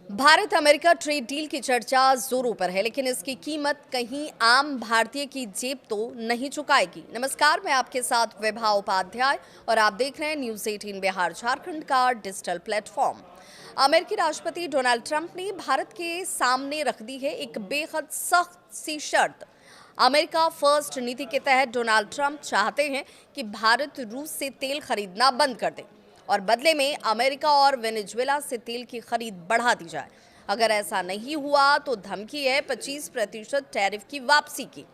Bharat America trade deal की चर्चा जोरों पर है, लेकिन इसकी कीमत कहीं आम भारतीय की जेब तो नहीं चुकाएगी। नमस्कार, मैं आपके साथ विभा उपाध्याय और आप देख रहे हैं न्यूज 18 बिहार झारखंड का डिजिटल प्लेटफॉर्म। अमेरिकी राष्ट्रपति डोनाल्ड ट्रंप ने भारत के सामने रख दी है एक बेहद सख्त सी शर्त। अमेरिका फर्स्ट नीति के तहत डोनाल्ड ट्रंप चाहते हैं कि भारत रूस से तेल खरीदना बंद कर दे और बदले में अमेरिका और वेनेजुएला से तेल की खरीद बढ़ा दी जाए। अगर ऐसा नहीं हुआ तो धमकी है 25% टैरिफ की वापसी की।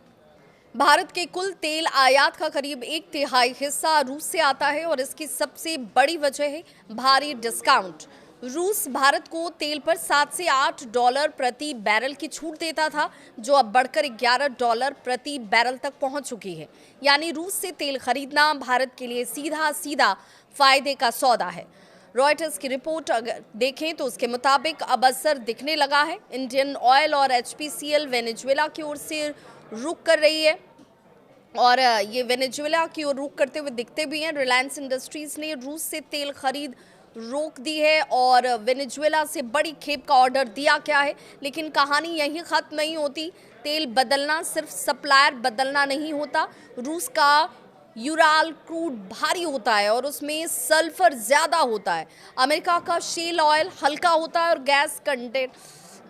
भारत के कुल तेल आयात का करीब 1/3 हिस्सा रूस से आता है और इसकी सबसे बड़ी वजह है भारी डिस्काउंट। रूस भारत को तेल पर 7 से 8 डॉलर प्रति बैरल की छूट देता था, जो अब बढ़कर 11 डॉलर प्रति बैरल तक पहुंच चुकी है। यानी रूस से तेल खरीदना भारत के लिए सीधा सीधा फायदे का सौदा है। रॉयटर्स की रिपोर्ट अगर देखें तो उसके मुताबिक अब असर दिखने लगा है। इंडियन ऑयल और एचपीसीएल वेनेजुएला की ओर से रुख कर रही है और ये वेनेजुएला की ओर रुख करते हुए दिखते भी हैं। रिलायंस इंडस्ट्रीज ने रूस से तेल खरीद रोक दी है और वेनेजुएला से बड़ी खेप का ऑर्डर दिया क्या है। लेकिन कहानी यहीं खत्म नहीं होती। तेल बदलना सिर्फ सप्लायर बदलना नहीं होता। रूस का यूराल क्रूड भारी होता है और उसमें सल्फर ज़्यादा होता है। अमेरिका का शेल ऑयल हल्का होता है और गैस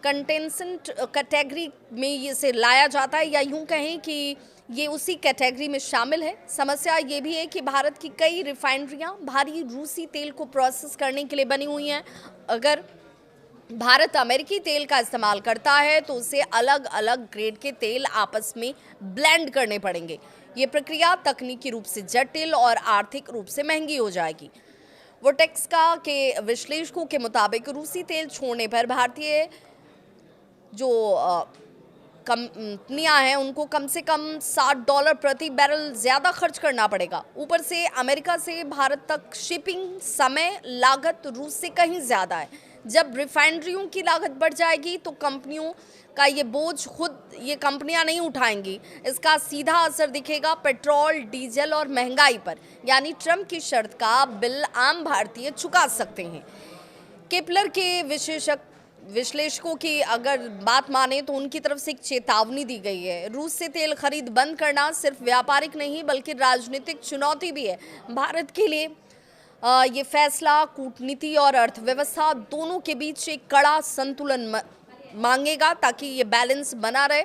कंटेंसेंट कैटेगरी में इसे लाया जाता है, या यूं कहें कि ये उसी कैटेगरी में शामिल है। समस्या ये भी है कि भारत की कई रिफाइनरियां भारी रूसी तेल को प्रोसेस करने के लिए बनी हुई हैं। अगर भारत अमेरिकी तेल का इस्तेमाल करता है तो उसे अलग अलग ग्रेड के तेल आपस में ब्लेंड करने पड़ेंगे। ये प्रक्रिया तकनीकी रूप से जटिल और आर्थिक रूप से महंगी हो जाएगी। वोटेक्सका के विश्लेषकों के मुताबिक रूसी तेल छोड़ने पर भारतीय जो कंपनियां हैं उनको कम से कम 60 डॉलर प्रति बैरल ज़्यादा खर्च करना पड़ेगा। ऊपर से अमेरिका से भारत तक शिपिंग समय लागत रूस से कहीं ज़्यादा है। जब रिफाइनरियों की लागत बढ़ जाएगी तो कंपनियों का ये बोझ खुद ये कंपनियां नहीं उठाएंगी। इसका सीधा असर दिखेगा पेट्रोल, डीजल और महंगाई पर। यानी ट्रंप की शर्त का बिल आम भारतीय चुका सकते हैं। केपलर के विश्लेषकों की अगर बात माने तो उनकी तरफ से एक चेतावनी दी गई है। रूस से तेल खरीद बंद करना सिर्फ व्यापारिक नहीं बल्कि राजनीतिक चुनौती भी है। भारत के लिए ये फैसला कूटनीति और अर्थव्यवस्था दोनों के बीच एक कड़ा संतुलन मांगेगा ताकि ये बैलेंस बना रहे।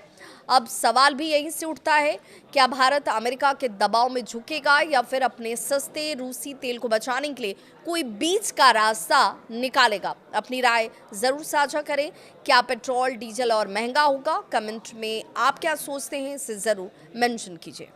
अब सवाल भी यहीं से उठता है, क्या भारत अमेरिका के दबाव में झुकेगा या फिर अपने सस्ते रूसी तेल को बचाने के लिए कोई बीच का रास्ता निकालेगा। अपनी राय ज़रूर साझा करें। क्या पेट्रोल, डीजल और महंगा होगा? कमेंट में आप क्या सोचते हैं इसे ज़रूर मेंशन कीजिए।